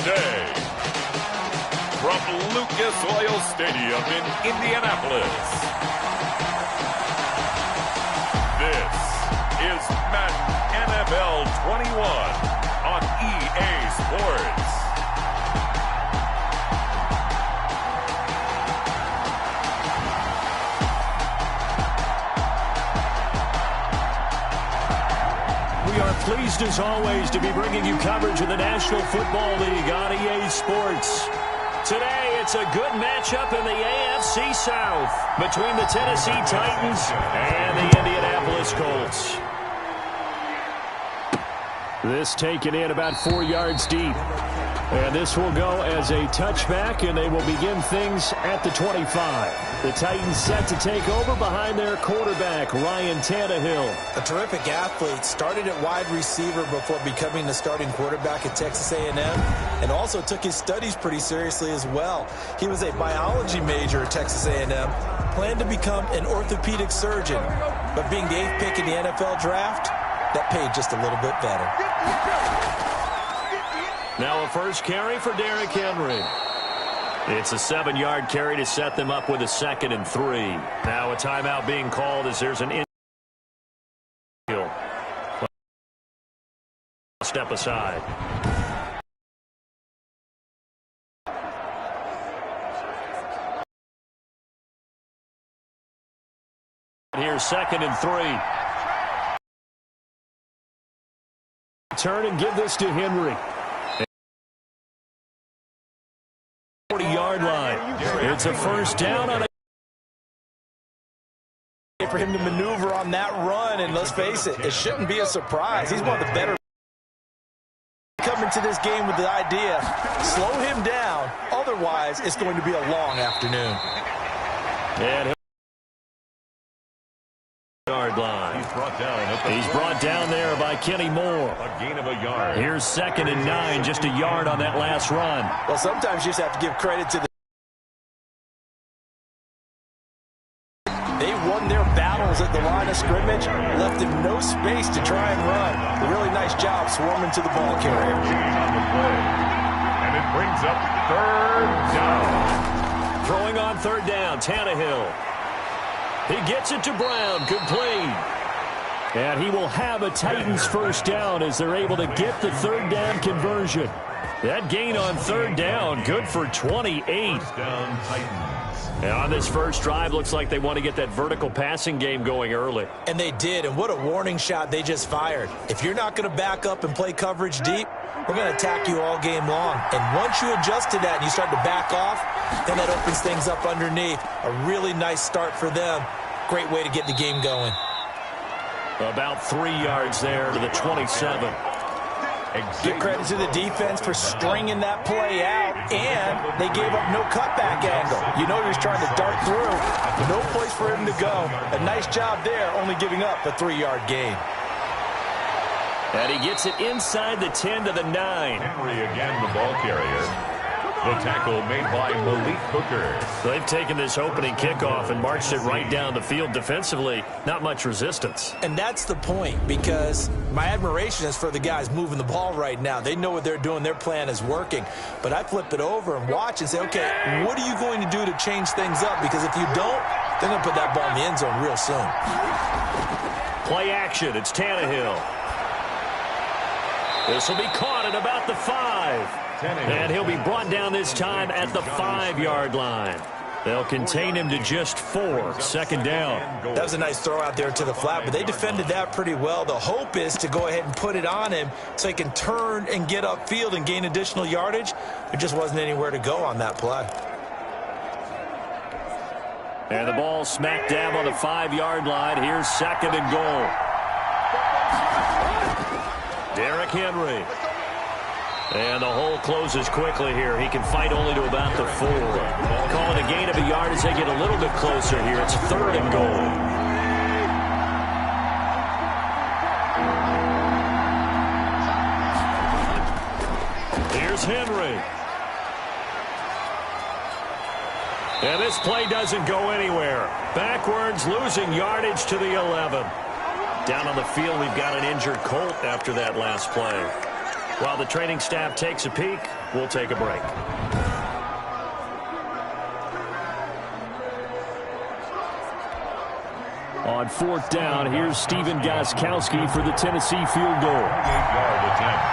day. From Lucas Oil Stadium in Indianapolis, this is Madden NFL 21 on EA Sports. We are pleased as always to be bringing you coverage of the National Football League on EA Sports. Today, it's a good matchup in the AFC South between the Tennessee Titans and the Indianapolis Colts. This taken in about 4 yards deep. And this will go as a touchback, and they will begin things at the 25. The Titans set to take over behind their quarterback, Ryan Tannehill. A terrific athlete, started at wide receiver before becoming the starting quarterback at Texas A&M, and also took his studies pretty seriously as well. He was a biology major at Texas A&M, planned to become an orthopedic surgeon, but being the 8th pick in the NFL draft, that paid just a little bit better. Now a first carry for Derrick Henry. It's a 7-yard carry to set them up with a 2nd and 3. Now a timeout being called as there's an step aside. Here's 2nd and 3. Turn and give this to Henry. 40-yard line. It's a first down on a for him to maneuver on that run, and let's face it, it shouldn't be a surprise. He's one of the better coming to this game with the idea, slow him down, otherwise it's going to be a long afternoon. And yard line. He's brought down there by Kenny Moore. A gain of a yard. Here's 2nd and 9, just a yard on that last run. Well, sometimes you just have to give credit to they won their battles at the line of scrimmage, left him no space to try and run. A really nice job swarming to the ball carrier. And it brings up 3rd down. Throwing on 3rd down, Tannehill. He gets it to Brown, complete. And he will have a Titans first down as they're able to get the 3rd down conversion. That gain on 3rd down, good for 28. First down, Titans. And on this first drive, looks like they want to get that vertical passing game going early. And they did, and what a warning shot they just fired. If you're not going to back up and play coverage deep, we're going to attack you all game long. And once you adjust to that and you start to back off, then that opens things up underneath. A really nice start for them. Great way to get the game going. About 3 yards there to the 27. Give credit to the defense for stringing that play out, and they gave up no cutback angle. You know he was trying to dart through. No place for him to go. A nice job there, only giving up a 3-yard gain. And he gets it inside the 10 to the 9. Henry again, the ball carrier. The tackle made by Malik Hooker. They've taken this opening kickoff and marched it right down the field defensively. Not much resistance. And that's the point, because my admiration is for the guys moving the ball right now. They know what they're doing. Their plan is working. But I flip it over and watch and say, okay, what are you going to do to change things up? Because if you don't, they're going to put that ball in the end zone real soon. Play action. It's Tannehill. This will be caught at about the 5. And he'll be brought down this time at the 5-yard line. They'll contain him to just 4. 2nd down. That was a nice throw out there to the flat, but they defended that pretty well. The hope is to go ahead and put it on him so he can turn and get upfield and gain additional yardage. There just wasn't anywhere to go on that play. And the ball smack dab on the 5-yard line. Here's 2nd and goal. Derrick Henry. And the hole closes quickly here. He can fight only to about the 4. Calling a gain of a yard as they get a little bit closer here. It's 3rd and goal. Here's Henry. And this play doesn't go anywhere. Backwards, losing yardage to the 11. Down on the field, we've got an injured Colt after that last play. While the training staff takes a peek, We'll take a break. On 4th down, here's Stephen Gostkowski for the Tennessee field goal. 8-yard attempt.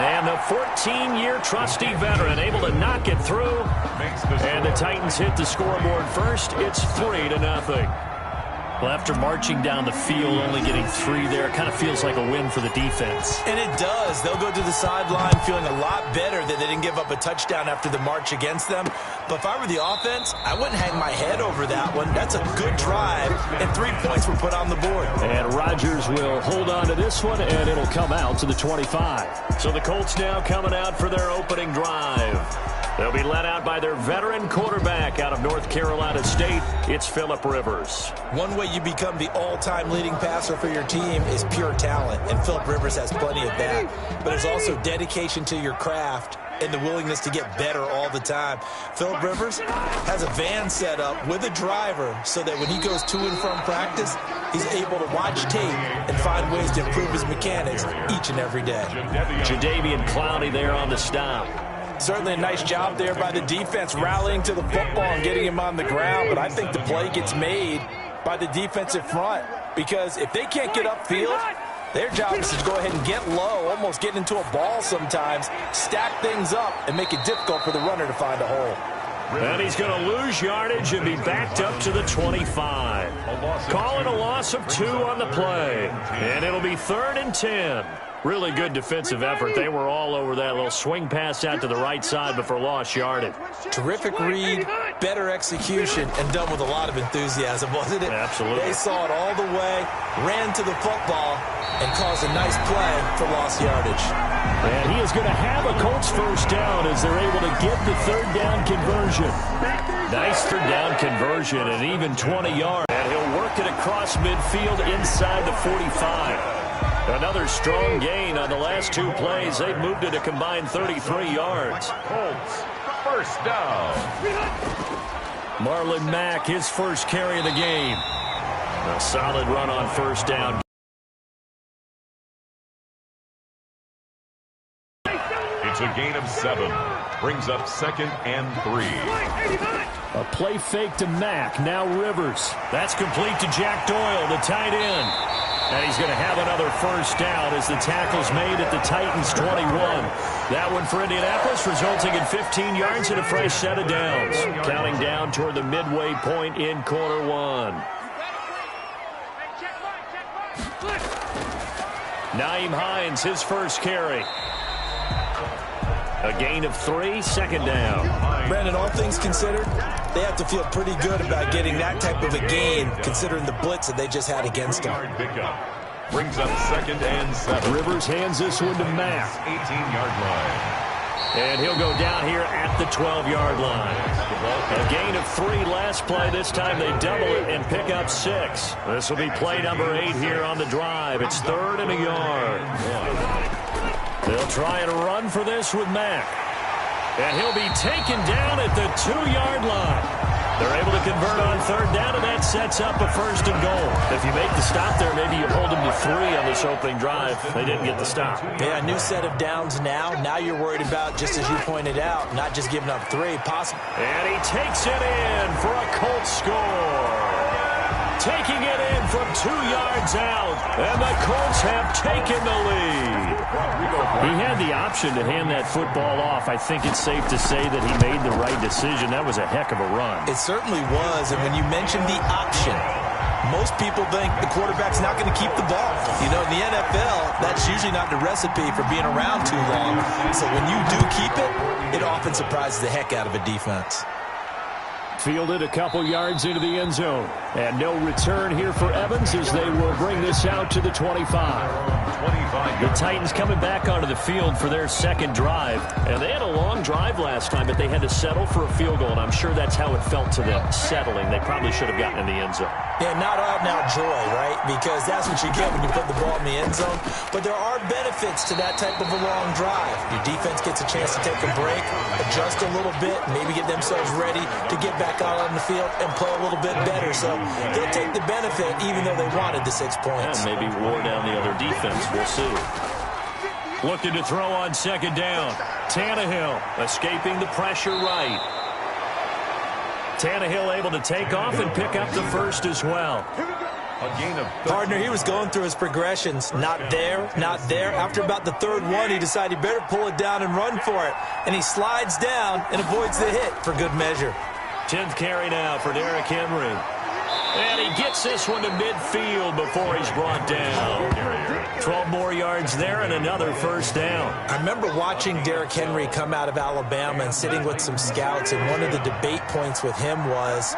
And the 14-year trusty veteran able to knock it through. And the Titans hit the scoreboard first. It's 3-0. Well, after marching down the field, only getting 3 there, it kind of feels like a win for the defense. And it does. They'll go to the sideline feeling a lot better that they didn't give up a touchdown after the march against them. But if I were the offense, I wouldn't hang my head over that one. That's a good drive, and 3 points were put on the board. And Rodgers will hold on to this one, and it'll come out to the 25. So the Colts now coming out for their opening drive. They'll be led out by their veteran quarterback out of North Carolina State. It's Phillip Rivers. One way you become the all-time leading passer for your team is pure talent, and Phillip Rivers has plenty of that. But there's also dedication to your craft and the willingness to get better all the time. Phillip Rivers has a van set up with a driver so that when he goes to and from practice, he's able to watch tape and find ways to improve his mechanics each and every day. Jadeveon Clowney there on the stop. Certainly a nice job there by the defense rallying to the football and getting him on the ground, but I think the play gets made by the defensive front because if they can't get upfield, their job is to go ahead and get low, almost get into a ball sometimes, stack things up, and make it difficult for the runner to find a hole. And he's going to lose yardage and be backed up to the 25. Calling a loss of 2 on the play, and it'll be 3rd and 10. Really good defensive effort. They were all over that little swing pass out to the right side before lost yardage. Terrific read, better execution, and done with a lot of enthusiasm, wasn't it? Absolutely. They saw it all the way, ran to the football, and caused a nice play for lost yardage. And he is going to have a Colts first down as they're able to get the 3rd down conversion. Nice 3rd down conversion and even 20 yards. And he'll work it across midfield inside the 45. Another strong gain on the last 2 plays. They've moved it a combined 33 yards. Colts, first down. Marlon Mack, his first carry of the game. A solid run on first down. It's a gain of 7. Brings up 2nd and 3. A play fake to Mack. Now Rivers. That's complete to Jack Doyle, the tight end. And he's going to have another first down as the tackle's made at the Titans' 21. That one for Indianapolis, resulting in 15 yards and a fresh set of downs. Counting down toward the midway point in quarter 1. Nyheim Hines, his first carry. A gain of 3, 2nd down. Brandon, all things considered, they have to feel pretty good about getting that type of a gain, considering the blitz that they just had against them. Brings up 2nd and 7. Rivers hands this one to Mack. 18-yard line. And he'll go down here at the 12-yard line. A gain of 3 last play. This time they double it and pick up 6. This will be play number 8 here on the drive. It's 3rd and a yard. They'll try and run for this with Mack. And he'll be taken down at the 2-yard line. They're able to convert on 3rd down, and that sets up a 1st and goal. If you make the stop there, maybe you hold them to 3 on this opening drive. They didn't get the stop. Yeah, a new set of downs now. Now you're worried about, just as you pointed out, not just giving up 3, possible. And he takes it in for a Colts score. Taking it in from 2 yards out, and the Colts have taken the lead. He had the option to hand that football off. I think it's safe to say that he made the right decision. That was a heck of a run. It certainly was, and when you mentioned the option, most people think the quarterback's not going to keep the ball. You know, in the NFL, that's usually not the recipe for being around too long. So when you do keep it, it often surprises the heck out of a defense. Fielded a couple yards into the end zone. And no return here for Evans as they will bring this out to the 25. The Titans coming back onto the field for their 2nd drive. And they had a long drive last time, but they had to settle for a field goal. And I'm sure that's how it felt to them, settling. They probably should have gotten in the end zone. Yeah, not out-and-out joy, right? Because that's what you get when you put the ball in the end zone. But there are benefits to that type of a long drive. Your defense gets a chance to take a break, adjust a little bit, maybe get themselves ready to get back out on the field and play a little bit better. So they'll take the benefit even though they wanted the 6 points. And maybe wore down the other defense. We'll see. Looking to throw on second down. Tannehill escaping the pressure right. Tannehill able to take off and pick up the first as well. A gain of Partner, he was going through his progressions. Not there, not there. After about the third one, he decided he better pull it down and run for it. And he slides down and avoids the hit for good measure. 10th carry now for Derrick Henry. And he gets this one to midfield before he's brought down. 12 more yards there and another first down. I remember watching Derrick Henry come out of Alabama and sitting with some scouts, and one of the debate points with him was,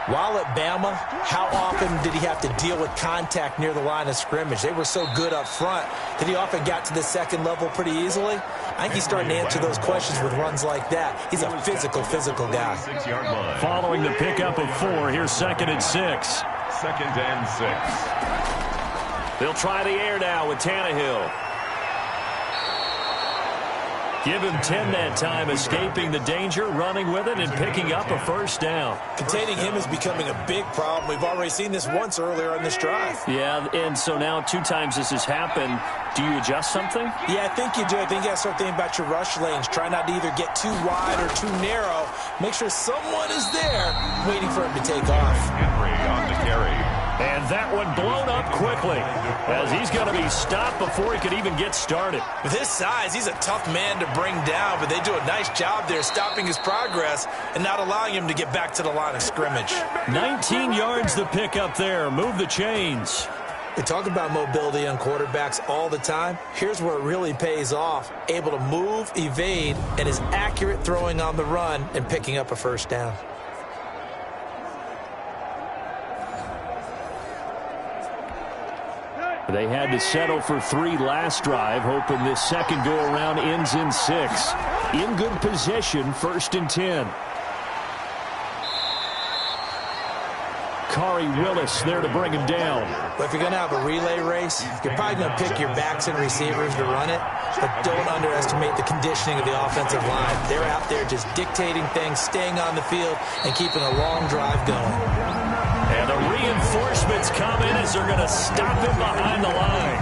while at Bama, how often did he have to deal with contact near the line of scrimmage? They were so good up front that he often got to the second level pretty easily. I think he's starting to answer those questions with runs like that. He's a physical guy. 6-yard line. Following the pickup of 4, here's 2nd and 6. 2nd and 6. They'll try the air now with Tannehill. Give him 10 that time, escaping the danger, running with it, and picking up a first down. Containing him is becoming a big problem. We've already seen this once earlier in this drive. Yeah, and so now 2 times this has happened. Do you adjust something? Yeah, I think you do. I think you got to start thinking about your rush lanes. Try not to either get too wide or too narrow. Make sure someone is there waiting for him to take off. Henry on the carry. And that one blown up quickly, as he's going to be stopped before he could even get started. With his size, he's a tough man to bring down, but they do a nice job there stopping his progress and not allowing him to get back to the line of scrimmage. 19 yards to pick up there. Move the chains. We talk about mobility on quarterbacks all the time. Here's where it really pays off. Able to move, evade, and is accurate throwing on the run and picking up a first down. They had to settle for 3 last drive, hoping this second go-around ends in 6. In good position, 1st and 10. Kari Willis there to bring him down. But if you're going to have a relay race, you're probably going to pick your backs and receivers to run it, but don't underestimate the conditioning of the offensive line. They're out there just dictating things, staying on the field, and keeping a long drive going. And the reinforcements come in as they're going to stop him behind the line.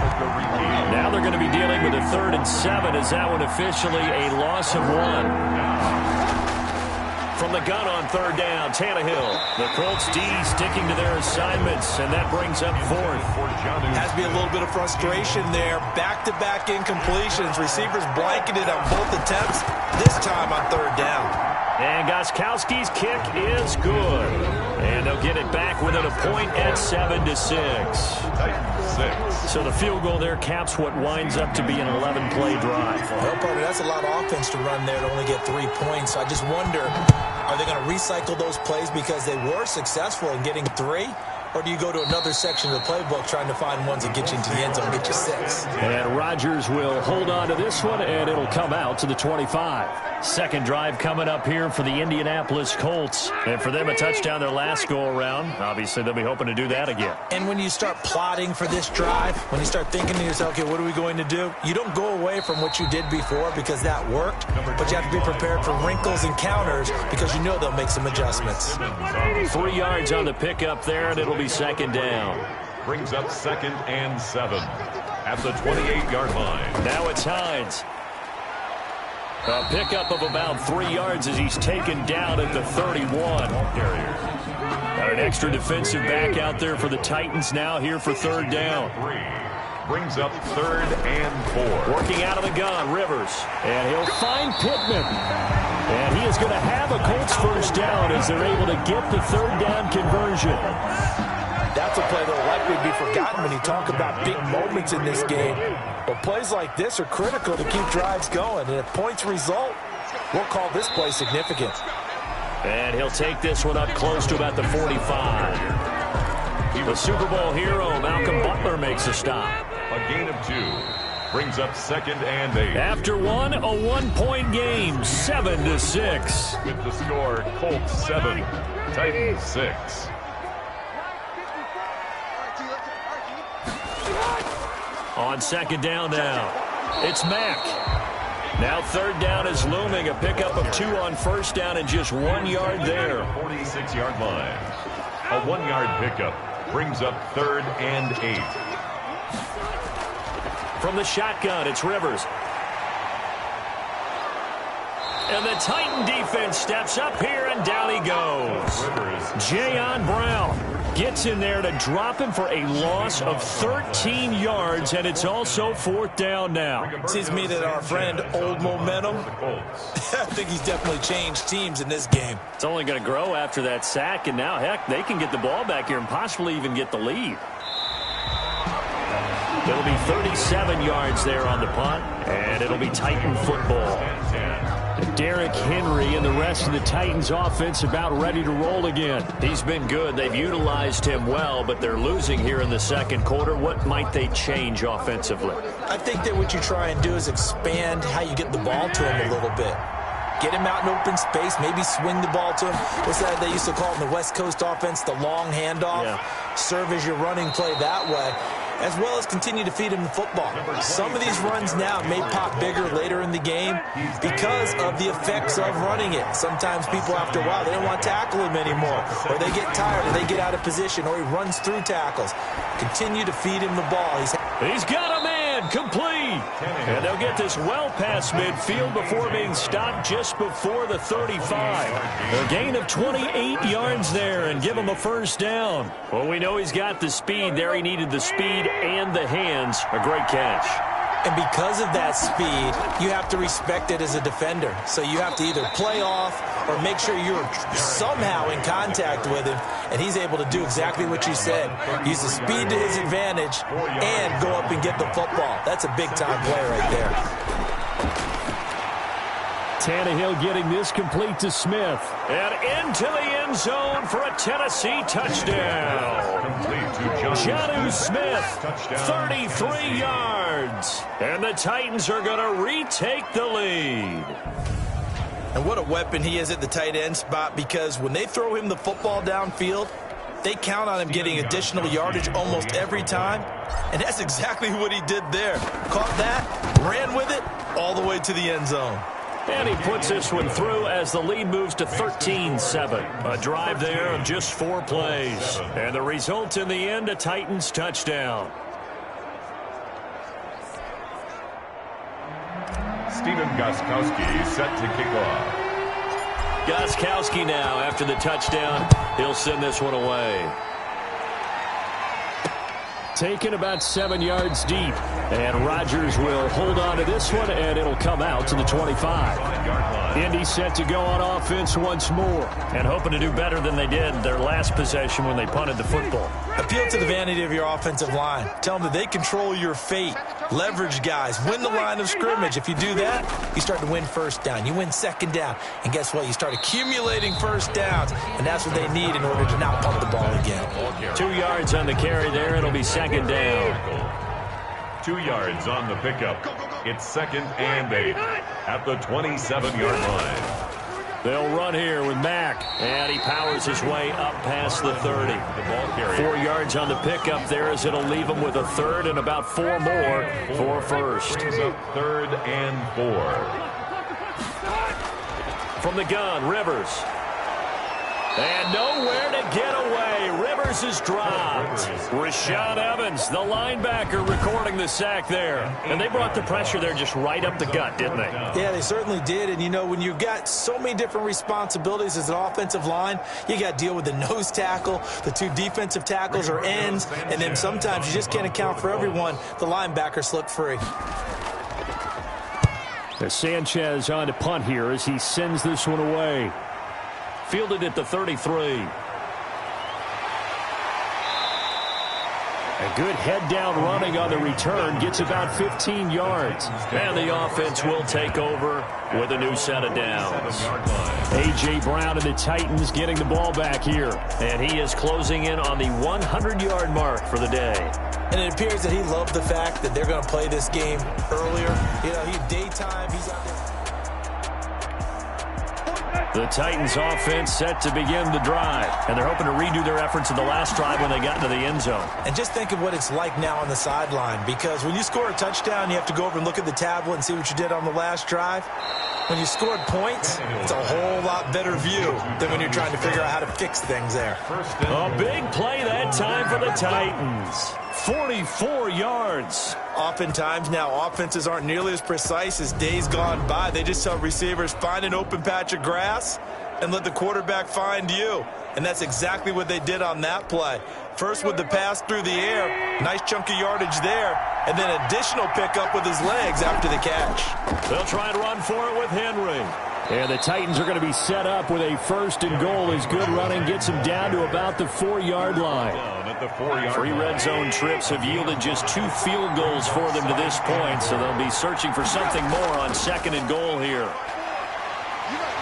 Now they're going to be dealing with a 3rd and 7 as that one officially a loss of 1. From the gun on 3rd down, Tannehill. The Colts D sticking to their assignments, and that brings up 4th. Has to be a little bit of frustration there. Back-to-back incompletions. Receivers blanketed on both attempts, this time on 3rd down. And Gostkowski's kick is good. And they'll get it back within a point at 7-6. So the field goal there caps what winds up to be an 11-play drive. Well, partner, that's a lot of offense to run there to only get 3 points. I just wonder, are they going to recycle those plays because they were successful in getting 3? Or do you go to another section of the playbook trying to find ones that get you into the end zone and get you 6? And Rodgers will hold on to this one, and it'll come out to the 25. Second drive coming up here for the Indianapolis Colts. And for them, a touchdown their last go-around. Obviously, they'll be hoping to do that again. And when you start plotting for this drive, when you start thinking to yourself, okay, what are we going to do? You don't go away from what you did before because that worked, but you have to be prepared for wrinkles and counters because you know they'll make some adjustments. 3 yards on the pickup there, and it'll be second down. Brings up 2nd and 7 at the 28-yard line. Now it's Hines. A pickup of about 3 yards as he's taken down at the 31. Got an extra defensive back out there for the Titans now here for 3rd down. Brings up 3rd and 4. Working out of the gun, Rivers. And he'll find Pittman. And he is going to have a Colts first down as they're able to get the 3rd down conversion. That's a play that will likely be forgotten when you talk about big moments in this game. But plays like this are critical to keep drives going. And if points result, we'll call this play significant. And he'll take this one up close to about the 45. The Super Bowl hero, Malcolm Butler, makes a stop. A gain of 2. Brings up 2nd and 8. After one, a 1-point game, 7-6. With the score, Colts 7, Titans 6. On second down now, it's Mack. Now 3rd down is looming. A pickup of 2 on 1st down and just 1 yard there. 46-yard line. A 1-yard pickup brings up 3rd and 8. From the shotgun, it's Rivers. And the Titan defense steps up here, and down he goes. Jayon Brown gets in there to drop him for a loss of 13 yards, and it's also 4th down now. Seems to me that our friend Old Momentum, I think he's definitely changed teams in this game. It's only going to grow after that sack, and now, heck, they can get the ball back here and possibly even get the lead. It'll be 37 yards there on the punt, and it'll be Titan football. Derrick Henry and the rest of the Titans offense about ready to roll again. He's been good. They've utilized him well, but they're losing here in the second quarter. What might they change offensively? I think that what you try and do is expand how you get the ball to him a little bit. Get him out in open space, maybe swing the ball to him. What's that they used to call in the West Coast offense, the long handoff? Yeah. Serve as your running play that way, as well as continue to feed him the football. Some of these runs now may pop bigger later in the game because of the effects of running it. Sometimes people, after a while, they don't want to tackle him anymore, or they get tired and they get out of position, or he runs through tackles. Continue to feed him the ball. He's got a man, complete. And they'll get this well past midfield before being stopped just before the 35. A gain of 28 yards there and give him a 1st down. Well, we know he's got the speed there. He needed the speed and the hands. A great catch. And because of that speed, you have to respect it as a defender. So you have to either play off or make sure you're somehow in contact with him, and he's able to do exactly what you said. Use the speed to his advantage and go up and get the football. That's a big-time play right there. Tannehill getting this complete to Smith. And into the end zone for a Tennessee touchdown. Jonnu Smith, 33 yards. And the Titans are going to retake the lead. And what a weapon he is at the tight end spot, because when they throw him the football downfield, they count on him getting additional yardage almost every time. And that's exactly what he did there. Caught that, ran with it, all the way to the end zone. And he puts this one through as the lead moves to 13-7. A drive there of just 4 plays. And the result in the end, a Titans touchdown. Steven Gostkowski set to kick off. Gostkowski now after the touchdown. He'll send this one away. Taken about 7 yards deep. And Rodgers will hold on to this one, and it'll come out to the 25. Indy set to go on offense once more, and hoping to do better than they did their last possession when they punted the football. Appeal to the vanity of your offensive line. Tell them that they control your fate. Leverage guys. Win the line of scrimmage. If you do that, you start to win 1st down. You win 2nd down. And guess what? You start accumulating 1st downs, and that's what they need in order to not pump the ball again. 2 yards on the carry there. It'll be 2nd down. 2 yards on the pickup. It's 2nd and 8 at the 27-yard line. They'll run here with Mack, and he powers his way up past the 30. 4 yards on the pickup there, as it'll leave him with a 3rd and about 4 more for 1st. Brings up 3rd and 4. From the gun, Rivers. And nowhere to get away. Rivers is dropped. Rashaan Evans, the linebacker, recording the sack there. And they brought the pressure there just right up the gut, didn't they? Yeah, they certainly did. And, you know, when you've got so many different responsibilities as an offensive line, you got to deal with the nose tackle, the 2 defensive tackles or ends, and then sometimes you just can't account for everyone. The linebacker slipped free. There's Sanchez on to punt here as he sends this one away. Fielded at the 33. A good head-down running on the return. Gets about 15 yards. And the offense will take over with a new set of downs. A.J. Brown and the Titans getting the ball back here. And he is closing in on the 100-yard mark for the day. And it appears that he loved the fact that they're going to play this game earlier. You know, he's daytime. He's out there. The Titans offense set to begin the drive, and they're hoping to redo their efforts in the last drive when they got into the end zone. And just think of what it's like now on the sideline, because when you score a touchdown, you have to go over and look at the tablet and see what you did on the last drive. When you scored points, it's a whole lot better view than when you're trying to figure out how to fix things there. A big play that time for the Titans. 44 yards. Oftentimes now, offenses aren't nearly as precise as days gone by. They just tell receivers, find an open patch of grass and let the quarterback find you. And that's exactly what they did on that play. First with the pass through the air, nice chunk of yardage there, and then additional pickup with his legs after the catch. They'll try and run for it with Henry. And the Titans are going to be set up with a 1st and goal as good running gets them down to about the 4-yard line. Three red zone trips have yielded just 2 field goals for them to this point, so they'll be searching for something more on 2nd and goal here.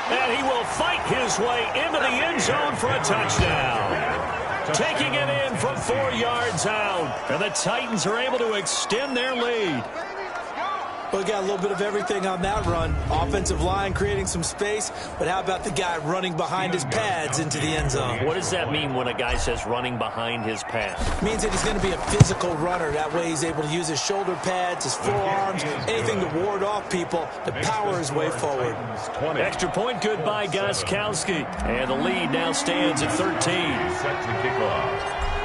And he will fight his way into the end zone for a touchdown. Taking it in from 4 yards out. And the Titans are able to extend their lead. Well, we got a little bit of everything on that run. Offensive line creating some space, but how about the guy running behind his pads into the end zone? What does that mean when a guy says running behind his pads? It means that he's going to be a physical runner. That way he's able to use his shoulder pads, his forearms, anything to ward off people to power his way forward. Extra point good by Gostkowski. And the lead now stands at 13.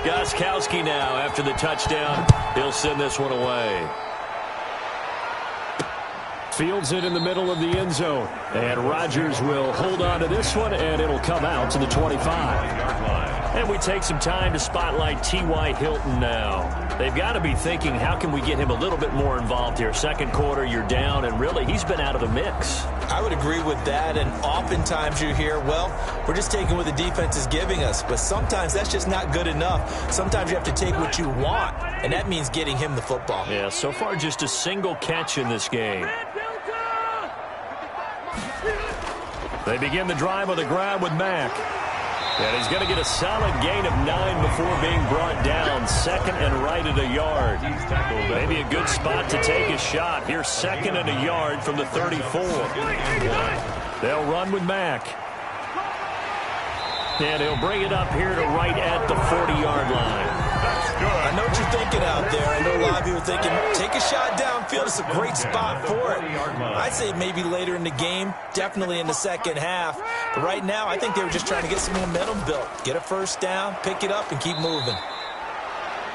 Gostkowski now after the touchdown. He'll send this one away. Fields it in the middle of the end zone. And Rodgers will hold on to this one, and it'll come out to the 25. And we take some time to spotlight T.Y. Hilton now. They've got to be thinking, how can we get him a little bit more involved here? 2nd quarter, you're down, and really, he's been out of the mix. I would agree with that, and oftentimes you hear, well, we're just taking what the defense is giving us, but sometimes that's just not good enough. Sometimes you have to take what you want, and that means getting him the football. Yeah, so far just a single catch in this game. They begin the drive with a grab with Mack. And he's going to get a solid gain of 9 before being brought down. 2nd and right at a yard. Maybe a good spot to take a shot. Here's 2nd and a yard from the 34. They'll run with Mack. And he'll bring it up here to right at the 40-yard line. I know what you're thinking out there. I know a lot of you are thinking, take a shot downfield. It's a great spot for it. I'd say maybe later in the game, definitely in the 2nd half. But right now, I think they were just trying to get some momentum built. Get a 1st down, pick it up, and keep moving.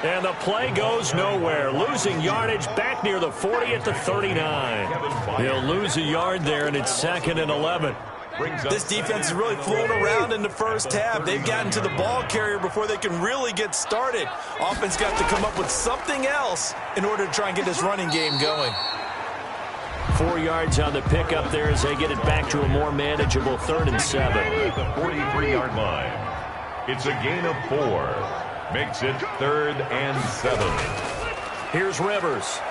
And the play goes nowhere. Losing yardage back near the 40 at the 39. He'll lose a yard there, and it's 2nd and 11. This defense is really flown around in the 1st half. They've gotten to the ball carrier before they can really get started. Offense got to come up with something else in order to try and get this running game going. 4 yards on the pickup there as they get it back to a more manageable 3rd and 7. At the 43-yard line. It's a gain of 4. Makes it 3rd and 7. Here's Rivers.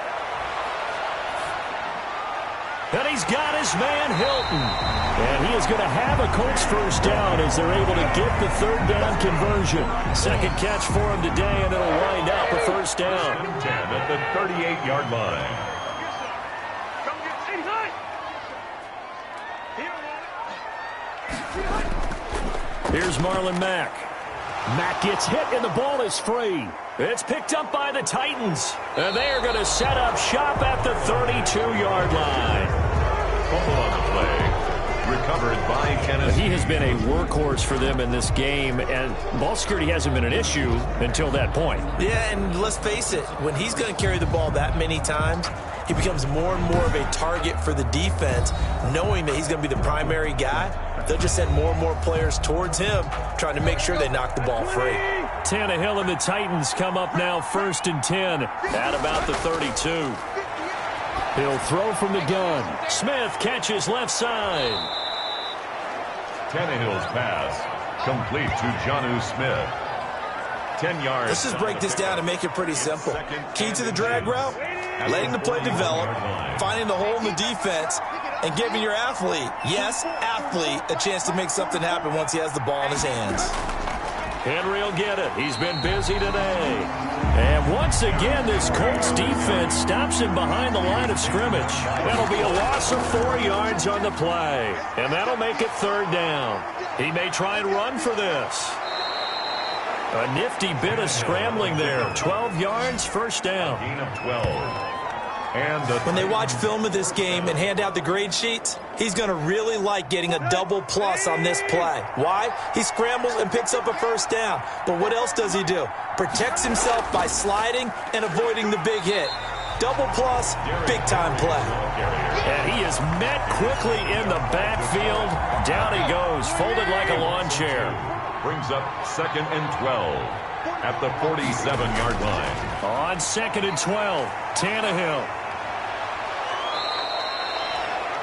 And he's got his man Hilton. And he is going to have a Colts 1st down as they're able to get the 3rd down conversion. 2nd catch for him today, and it'll wind up a 1st down. 10 at the 38-yard line. Here's Marlon Mack. Mack gets hit, and the ball is free. It's picked up by the Titans. And they are going to set up shop at the 32-yard line. Fumble on the play. Recovered by Kenneth. He has been a workhorse for them in this game, and ball security hasn't been an issue until that point. Yeah, and let's face it, when he's going to carry the ball that many times, he becomes more and more of a target for the defense, knowing that he's going to be the primary guy. They'll just send more and more players towards him, trying to make sure they knock the ball free. Tannehill and the Titans come up now 1st and 10 at about the 32. He'll throw from the gun. Smith catches left side. Tannehill's pass complete to Jonnu Smith. 10 yards. Let's just break this down and make it pretty simple. Key to the drag route, letting the play develop, finding the hole in the defense, and giving your athlete, yes, athlete, a chance to make something happen once he has the ball in his hands. Henry will get it. He's been busy today. And once again, this Colts defense stops him behind the line of scrimmage. That'll be a loss of 4 yards on the play. And that'll make it 3rd down. He may try and run for this. A nifty bit of scrambling there. 12 yards, 1st down. Gain of 12. When they watch film of this game and hand out the grade sheets, he's going to really like getting a double plus on this play. Why? He scrambles and picks up a first down. But what else does he do? Protects himself by sliding and avoiding the big hit. Double plus, big-time play. And he is met quickly in the backfield. Down he goes, folded like a lawn chair. Brings up 2nd and 12 at the 47-yard line. On 2nd and 12, Tannehill.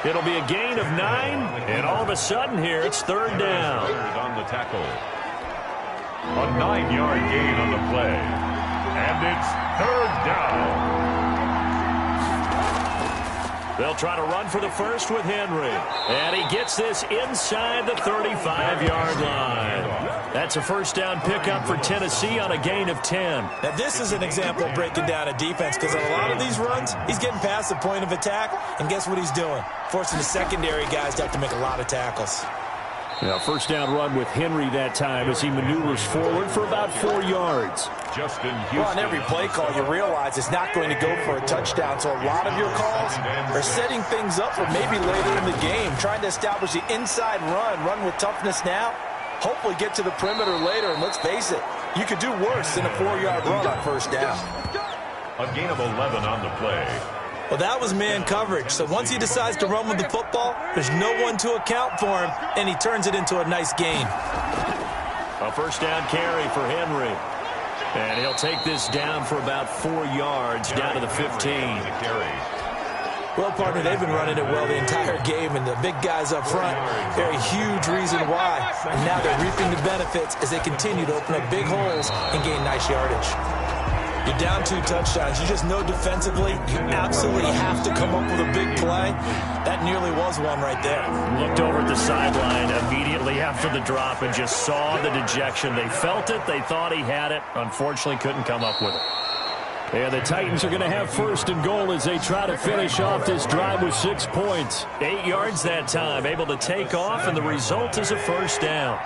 It'll be a gain of 9, and all of a sudden here, it's 3rd down. On the tackle. A 9-yard gain on the play. And it's 3rd down. They'll try to run for the first with Henry. And he gets this inside the 35-yard line. That's a first down pickup for Tennessee on a gain of 10. Now, this is an example of breaking down a defense because on a lot of these runs, he's getting past the point of attack, and guess what he's doing? Forcing the secondary guys to have to make a lot of tackles. Now, first down run with Henry that time as he maneuvers forward for about 4 yards. Well, on every play call, you realize it's not going to go for a touchdown, so a lot of your calls are setting things up for maybe later in the game, trying to establish the inside run with toughness now, hopefully get to the perimeter later, and let's face it, you could do worse than a 4-yard run on first down. A gain of 11 on the play. Well, that was man coverage, so once he decides to run with the football, there's no one to account for him, and he turns it into a nice gain. A first down carry for Henry. And he'll take this down for about 4 yards down to the 15. Well, partner, they've been running it well the entire game, and the big guys up front, they're a huge reason why. And now they're reaping the benefits as they continue to open up big holes and gain nice yardage. You're down 2 touchdowns. You just know defensively you absolutely have to come up with a big play. That nearly was one right there. Looked over at the sideline immediately after the drop and just saw the dejection. They felt it. They thought he had it. Unfortunately, couldn't come up with it. And the Titans are going to have 1st and goal as they try to finish off this drive with 6 points. 8 yards that time, able to take off, and the result is a first down.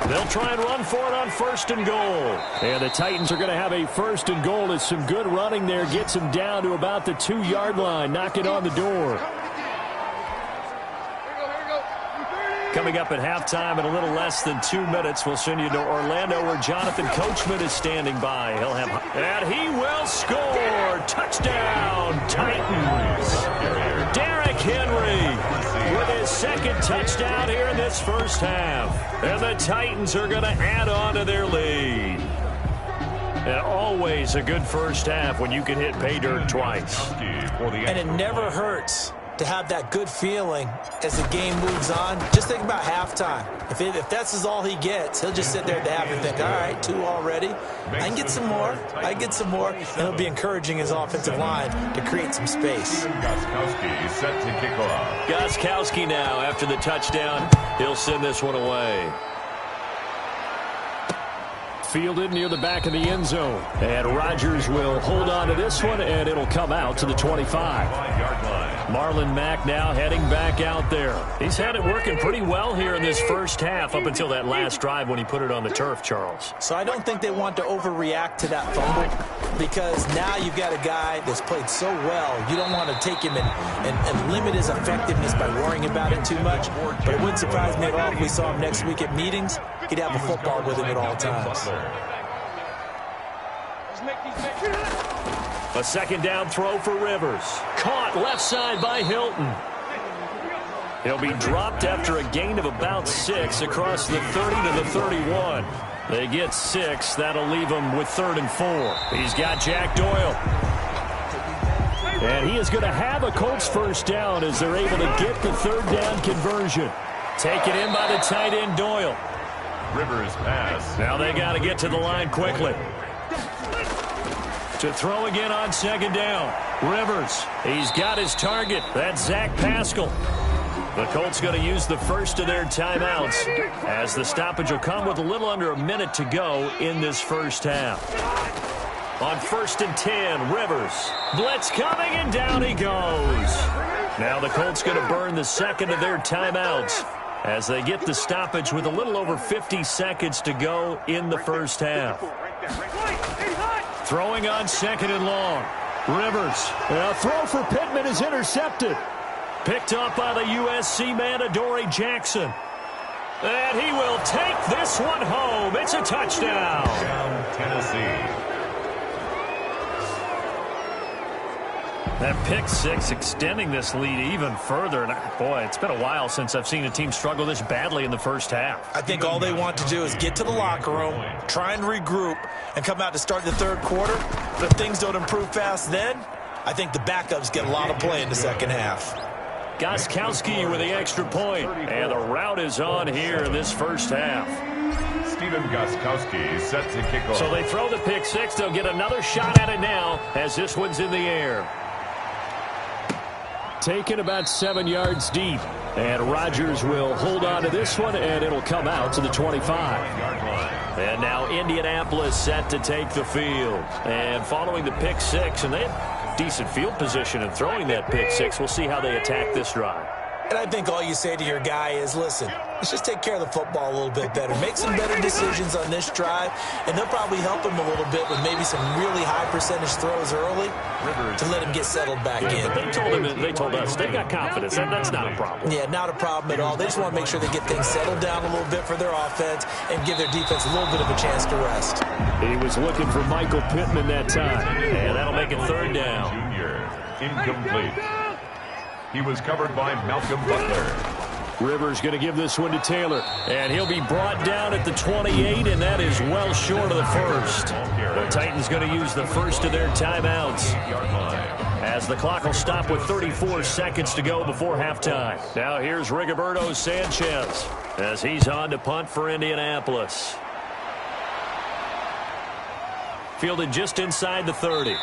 They'll try and run for it on 1st and goal. And the Titans are going to have a 1st and goal as some good running there gets them down to about the 2-yard line, knocking on the door. Coming up at halftime in a little less than 2 minutes, we'll send you to Orlando where Jonathan Coachman is standing by. He'll have, and he will score. Touchdown, Titans. Derrick Henry with his 2nd touchdown here in this first half. And the Titans are going to add on to their lead. And always a good first half when you can hit pay dirt twice. And it never hurts to have that good feeling as the game moves on. Just think about halftime. If that's all he gets, he'll just sit there at the half and think, all right, 2 already. I can get some more. I can get some more. And he'll be encouraging his offensive line to create some space. Gostkowski set to kick off. Gostkowski now, after the touchdown, he'll send this one away. Fielded near the back of the end zone. And Rodgers will hold on to this one, and it'll come out to the 25. 5-yard line. Marlon Mack now heading back out there. He's had it working pretty well here in this first half up until that last drive when he put it on the turf, Charles. So I don't think they want to overreact to that fumble because now you've got a guy that's played so well. You don't want to take him and limit his effectiveness by worrying about it too much. But it wouldn't surprise me at all if we saw him next week at meetings. He'd have a football with him at all times. A 2nd down throw for Rivers. Caught left side by Hilton. He'll be dropped after a gain of about 6 across the 30 to the 31. They get 6. That'll leave them with 3rd and 4. He's got Jack Doyle. And he is going to have a Colts first down as they're able to get the 3rd down conversion. Taken in by the tight end Doyle. Rivers pass. Now they got to get to the line quickly. To throw again on 2nd down. Rivers, he's got his target. That's Zach Pascal. The Colts going to use the first of their timeouts as the stoppage will come with a little under a minute to go in this first half. On 1st and 10, Rivers. Blitz coming, and down he goes. Now the Colts going to burn the 2nd of their timeouts as they get the stoppage with a little over 50 seconds to go in the first half. Throwing on 2nd and long. Rivers. A throw for Pittman is intercepted. Picked up by the USC man, Adoree Jackson. And he will take this one home. It's a touchdown. Touchdown, Tennessee. That pick six extending this lead even further. And boy, it's been a while since I've seen a team struggle this badly in the first half. I think all they want to do is get to the locker room, try and regroup, and come out to start the third quarter. But if things don't improve fast then, I think the backups get a lot of play in the second half. Gostkowski with the extra point. And the route is on here in this first half. Stephen Gostkowski set to kick off. So they throw the pick six. They'll get another shot at it now as this one's in the air. Taken about 7 yards deep. And Rodgers will hold on to this one, and it'll come out to the 25. And now Indianapolis set to take the field. And following the pick six, and they have decent field position in throwing that pick six. We'll see how they attack this drive. And I think all you say to your guy is, listen, let's just take care of the football a little bit better. Make some better decisions on this drive, and they'll probably help him a little bit with maybe some really high percentage throws early to let him get settled back in. But they told us they got confidence. That's not a problem. Yeah, not a problem at all. They just want to make sure they get things settled down a little bit for their offense and give their defense a little bit of a chance to rest. He was looking for Michael Pittman that time, and that'll make it third down. Junior, incomplete. He was covered by Malcolm Butler. Rivers going to give this one to Taylor. And he'll be brought down at the 28, and that is well short of the first. The Titans going to use the first of their timeouts, as the clock will stop with 34 seconds to go before halftime. Now here's Rigoberto Sanchez as he's on to punt for Indianapolis. Fielded just inside the 30.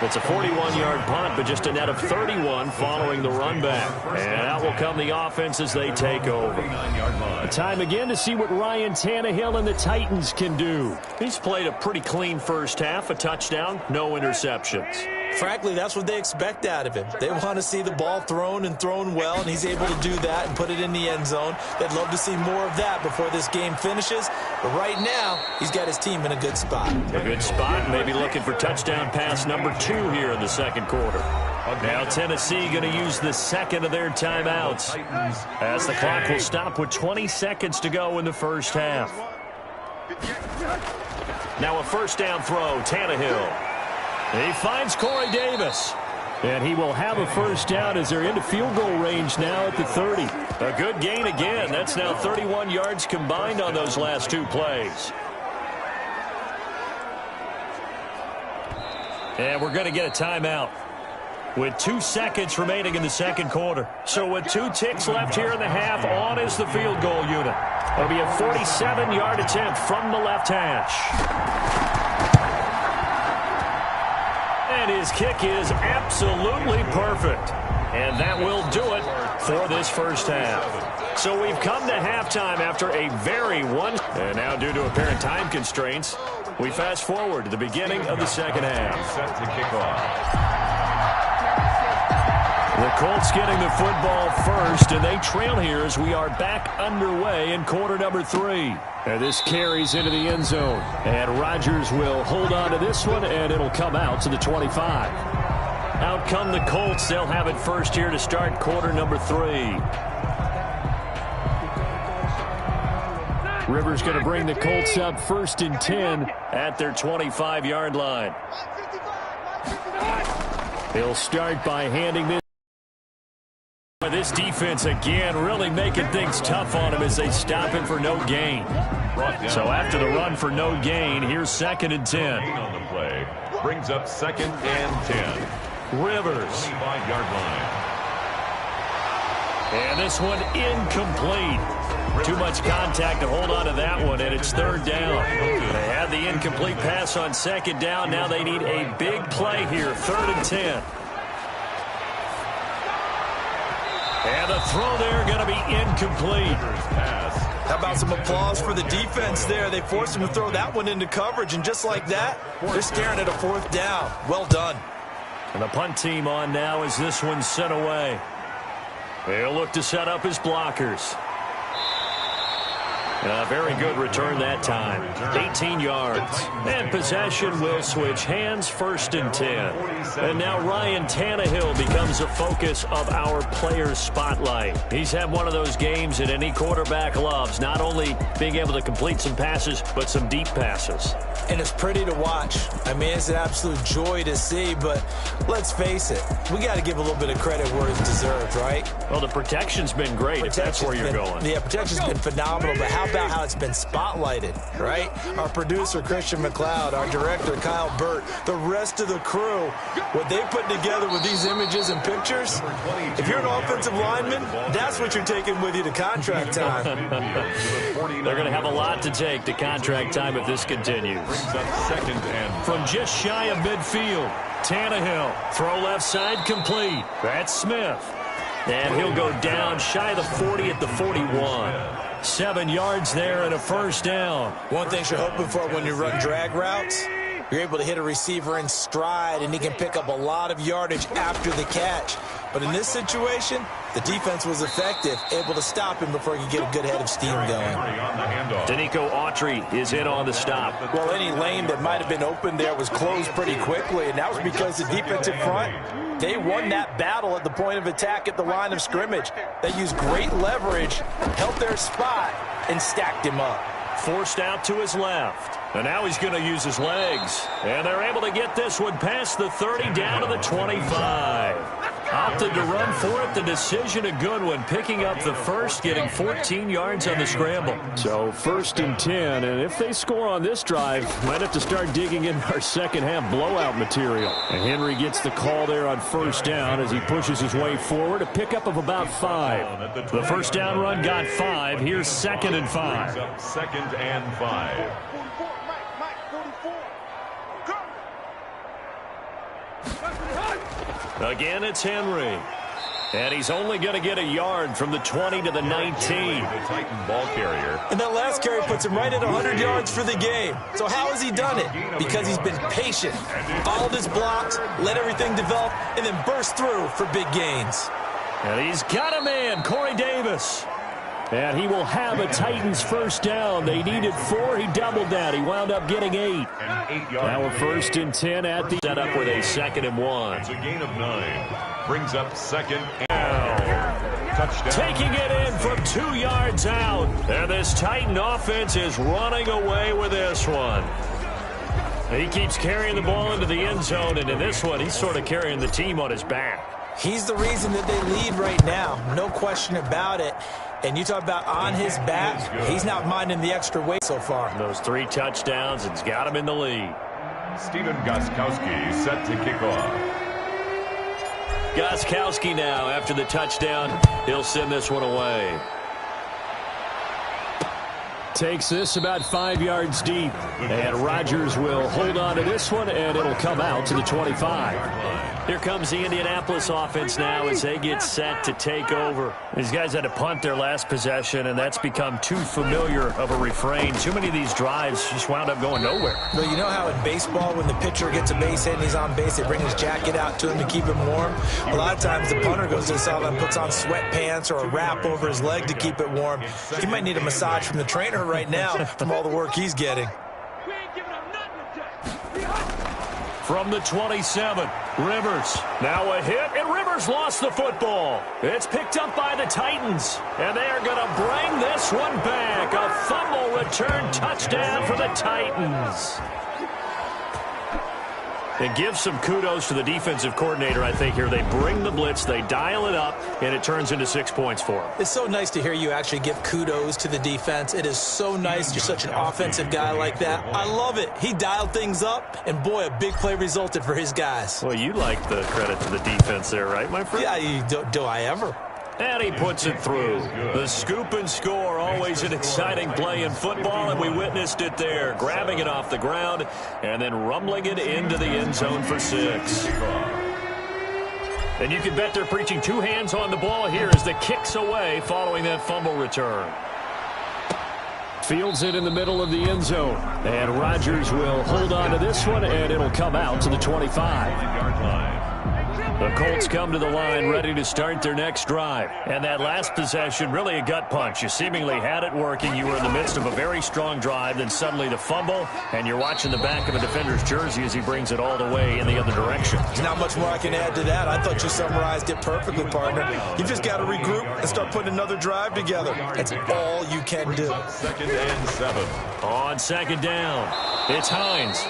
It's a 41-yard punt, but just a net of 31 following the run back. And out will come the offense as they take over. Time again to see what Ryan Tannehill and the Titans can do. He's played a pretty clean first half, a touchdown, no interceptions. Frankly, that's what they expect out of him. They want to see the ball thrown and thrown well, and he's able to do that and put it in the end zone. They'd love to see more of that before this game finishes. But right now, he's got his team in a good spot. A good spot, maybe looking for touchdown pass number 2 here in the second quarter. Now Tennessee going to use the second of their timeouts, as the clock will stop with 20 seconds to go in the first half. Now a first down throw, Tannehill. He finds Corey Davis. And he will have a first down as they're into field goal range now at the 30. A good gain again. That's now 31 yards combined on those last 2 plays. And we're going to get a timeout with 2 seconds remaining in the second quarter. So with 2 ticks left here in the half, on is the field goal unit. It'll be a 47-yard attempt from the left hash. And his kick is absolutely perfect. And that will do it for this first half. So we've come to halftime after a very one. And now due to apparent time constraints, we fast forward to the beginning of the second half. Set to kick off. The Colts getting the football first, and they trail here as we are back underway in quarter number 3. And this carries into the end zone. And Rodgers will hold on to this one, and it'll come out to the 25. Out come the Colts. They'll have it first here to start quarter number 3. Rivers going to bring the Colts up 1st and 10 at their 25-yard line. He'll start by handing this. This defense, again, really making things tough on him as they stop him for no gain. So after the run for no gain, here's 2nd and 10. On the play brings up 2nd and 10. Rivers. 25-yard line. And this one incomplete. Too much contact to hold on to that one, and it's 3rd down. They had the incomplete pass on 2nd down. Now they need a big play here, 3rd and 10. And the throw there going to be incomplete. How about some applause for the defense there? They forced him to throw that one into coverage, and just like that, they're staring at a 4th down. Well done. And the punt team on now as this one's sent away. They'll look to set up his blockers. A very good return that time. 18 yards. And possession will switch hands, 1st and 10. And now Ryan Tannehill becomes a focus of our players' spotlight. He's had one of those games that any quarterback loves, not only being able to complete some passes, but some deep passes. And it's pretty to watch. I mean, it's an absolute joy to see, but let's face it, we got to give a little bit of credit where it's deserved, right? Well, the protection's been great, if that's where you're going. Yeah, protection's been phenomenal, but how about how it's been spotlighted, right? Our producer, Christian McLeod, our director, Kyle Burt, the rest of the crew, what they put together with these images and pictures, if you're an offensive lineman, that's what you're taking with you to contract time. They're going to have a lot to take to contract time if this continues. From just shy of midfield, Tannehill, throw left side complete. That's Smith. And he'll go down shy of the 40 at the 41. 7 yards there and a 1st down. One thing you're hoping for when you run drag routes, you're able to hit a receiver in stride, and he can pick up a lot of yardage after the catch. But in this situation, the defense was effective, able to stop him before he could get a good head of steam going. Danico Autry is in on the stop. Well, any lane that might have been open there was closed pretty quickly, and that was because the defensive front, they won that battle at the point of attack at the line of scrimmage. They used great leverage, held their spot, and stacked him up. Forced out to his left. And now he's going to use his legs. And they're able to get this one past the 30 down to the 25. Opted to run for it. The decision a good one. Picking up the first, getting 14 yards on the scramble. So 1st and 10. And if they score on this drive, might have to start digging in our second half blowout material. And Henry gets the call there on 1st down as he pushes his way forward. A pickup of about 5. The 1st down run got 5. Here's 2nd and 5. 2nd and 5. Again, it's Henry. And he's only going to get a yard from the 20 to the 19. The Titan ball carrier. And that last carry puts him right at 100 yards for the game. So how has he done it? Because he's been patient, followed his blocks, let everything develop, and then burst through for big gains. And he's got a man, Corey Davis. And he will have a Titans 1st down. They needed 4. He doubled that. He wound up getting 8. Now a 1st and 10 at the setup with a 2nd and 1. It's a gain of 9. Brings up 2nd and touchdown. Taking it in from 2 yards out. And this Titan offense is running away with this one. He keeps carrying the ball into the end zone. And in this one, he's sort of carrying the team on his back. He's the reason that they lead right now. No question about it. And you talk about on his back, he's not minding the extra weight so far. Those 3 touchdowns, it's got him in the lead. Stephen Gostkowski set to kick off. Gostkowski now, after the touchdown, he'll send this one away. Takes this about 5 yards deep. And Rodgers will hold on to this one, and it'll come out to the 25. Here comes the Indianapolis offense now as they get set to take over. These guys had to punt their last possession, and that's become too familiar of a refrain. Too many of these drives just wound up going nowhere. Well, you know how in baseball, when the pitcher gets a base hit and he's on base, they bring his jacket out to him to keep him warm? A lot of times the punter goes to the sideline, puts on sweatpants or a wrap over his leg to keep it warm. He might need a massage from the trainer right now from all the work he's getting. From the 27, Rivers. Now a hit, and Rivers lost the football. It's picked up by the Titans, and they are going to bring this one back. A fumble return touchdown for the Titans. And give some kudos to the defensive coordinator, I think, here. They bring the blitz, they dial it up, and it turns into 6 points for them. It's so nice to hear you actually give kudos to the defense. It is so nice. You're such an offensive guy like that. I love it. He dialed things up, and boy, a big play resulted for his guys. Well, you like the credit to the defense there, right, my friend? Yeah, do I ever? And he puts it through. The scoop and score, always an exciting play in football, and we witnessed it there. Grabbing it off the ground and then rumbling it into the end zone for 6. And you can bet they're preaching 2 hands on the ball here as the kick's away following that fumble return. Fields it in the middle of the end zone. And Rodgers will hold on to this one, and it'll come out to the 25. The Colts come to the line ready to start their next drive. And that last possession, really a gut punch. You seemingly had it working. You were in the midst of a very strong drive, then suddenly the fumble, and you're watching the back of a defender's jersey as he brings it all the way in the other direction. There's not much more I can add to that. I thought you summarized it perfectly, partner. You just got to regroup and start putting another drive together. That's all you can do. 2nd and 7. On 2nd down, it's Hines.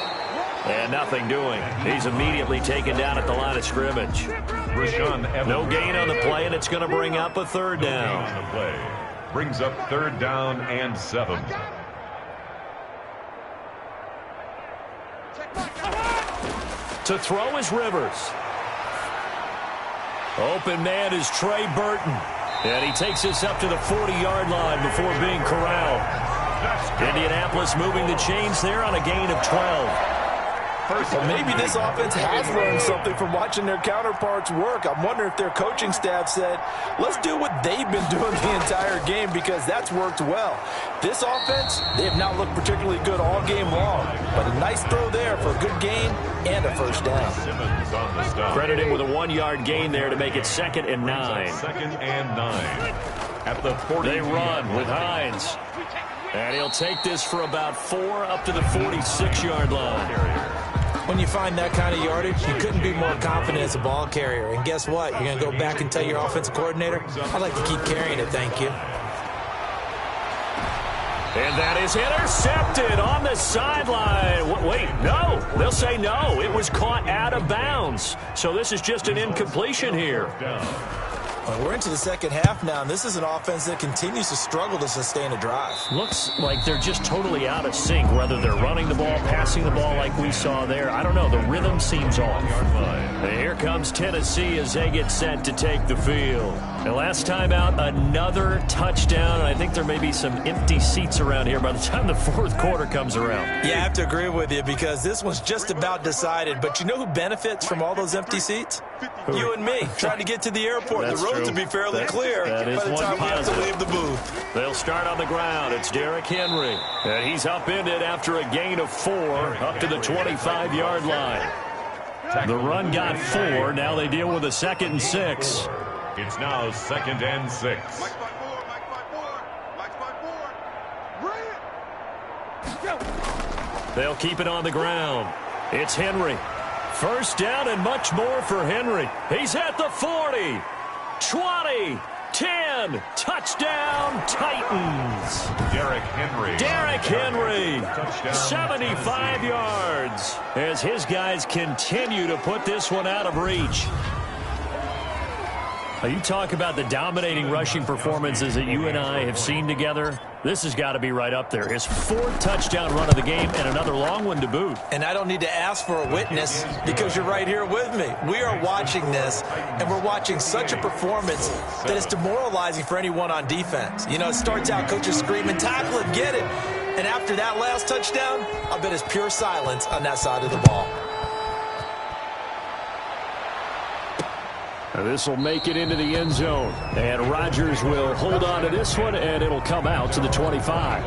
And nothing doing. He's immediately taken down at the line of scrimmage. No gain on the play, and it's going to bring up a 3rd down. On the play. Brings up 3rd down and 7. To throw is Rivers. Open man is Trey Burton. And he takes this up to the 40-yard line before being corralled. Indianapolis moving the chains there on a gain of 12. Well, maybe this offense has learned something from watching their counterparts work. I'm wondering if their coaching staff said, let's do what they've been doing the entire game, because that's worked well. This offense, they have not looked particularly good all game long, but a nice throw there for a good gain and a 1st down. Simmons on the stop. Credit him with a 1-yard gain there to make it 2nd and 9. 2nd and 9. At the 40. They run with Hines. And he'll take this for about 4 up to the 46-yard line. When you find that kind of yardage, you couldn't be more confident as a ball carrier. And guess what? You're going to go back and tell your offensive coordinator, I'd like to keep carrying it, thank you. And that is intercepted on the sideline. Wait, no. They'll say no. It was caught out of bounds. So this is just an incompletion here. Well, we're into the 2nd half now, and this is an offense that continues to struggle to sustain a drive. Looks like they're just totally out of sync, whether they're running the ball, passing the ball like we saw there. I don't know. The rhythm seems off. And here comes Tennessee as they get set to take the field. And last time out, another touchdown. And I think there may be some empty seats around here by the time the 4th quarter comes around. Yeah, I have to agree with you, because this one's just about decided. But you know who benefits from all those empty seats? You and me, trying to get to the airport. The roads will be fairly clear by the time we have to leave the booth. They'll start on the ground. It's Derrick Henry. And he's upended after a gain of 4 up to the 25-yard line. The run got 4. Now they deal with a 2nd and 6. It's now 2nd and 6. They'll keep it on the ground. It's Henry. 1st down and much more for Henry. He's at the 40, 20, 10. Touchdown, Titans. Derrick Henry. Derrick Henry. Touchdown. 75 yards as his guys continue to put this one out of reach. You talk about the dominating rushing performances that you and I have seen together. This has got to be right up there. His 4th touchdown run of the game and another long one to boot. And I don't need to ask for a witness, because you're right here with me. We are watching this, and we're watching such a performance that it's demoralizing for anyone on defense. You know, it starts out coaches screaming, tackle it, get it. And after that last touchdown, I bet it's pure silence on that side of the ball. This will make it into the end zone. And Rodgers will hold on to this one, and it'll come out to the 25.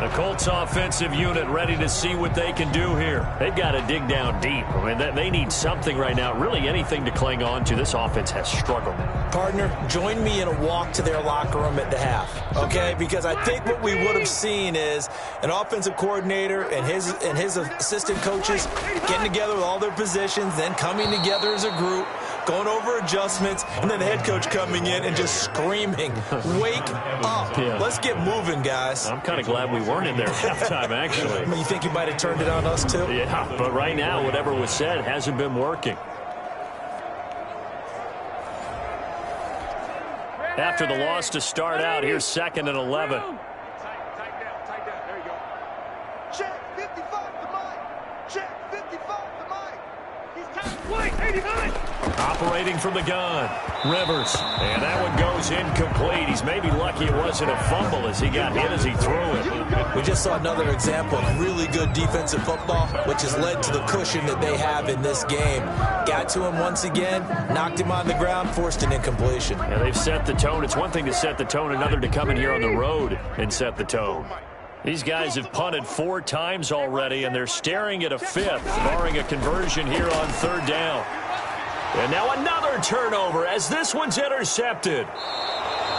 The Colts offensive unit ready to see what they can do here. They've got to dig down deep. I mean, they need something right now, really anything to cling on to. This offense has struggled. Partner, join me in a walk to their locker room at the half, okay? Because I think what we would have seen is an offensive coordinator and his assistant coaches getting together with all their positions, then coming together as a group, going over adjustments, and then the head coach coming in and just screaming, wake up. Yeah. Let's get moving, guys. I'm kind of glad we weren't in there at halftime, actually. I mean, you think you might have turned it on us, too? Yeah, but right now, whatever was said hasn't been working. After the loss to start out, here's 2nd and 11. Tight down. There you go. Check 55 to Mike. Check 55 to Mike. He's tight. Wait, 89. Operating from the gun, Rivers. And that one goes incomplete. He's maybe lucky it wasn't a fumble as he got hit as he threw it. We just saw another example of really good defensive football, which has led to the cushion that they have in this game. Got to him once again, knocked him on the ground, forced an incompletion. Yeah, they've set the tone. It's one thing to set the tone, another to come in here on the road and set the tone. These guys have punted 4 times already, and they're staring at a 5th, barring a conversion here on 3rd down. And now another turnover as this one's intercepted.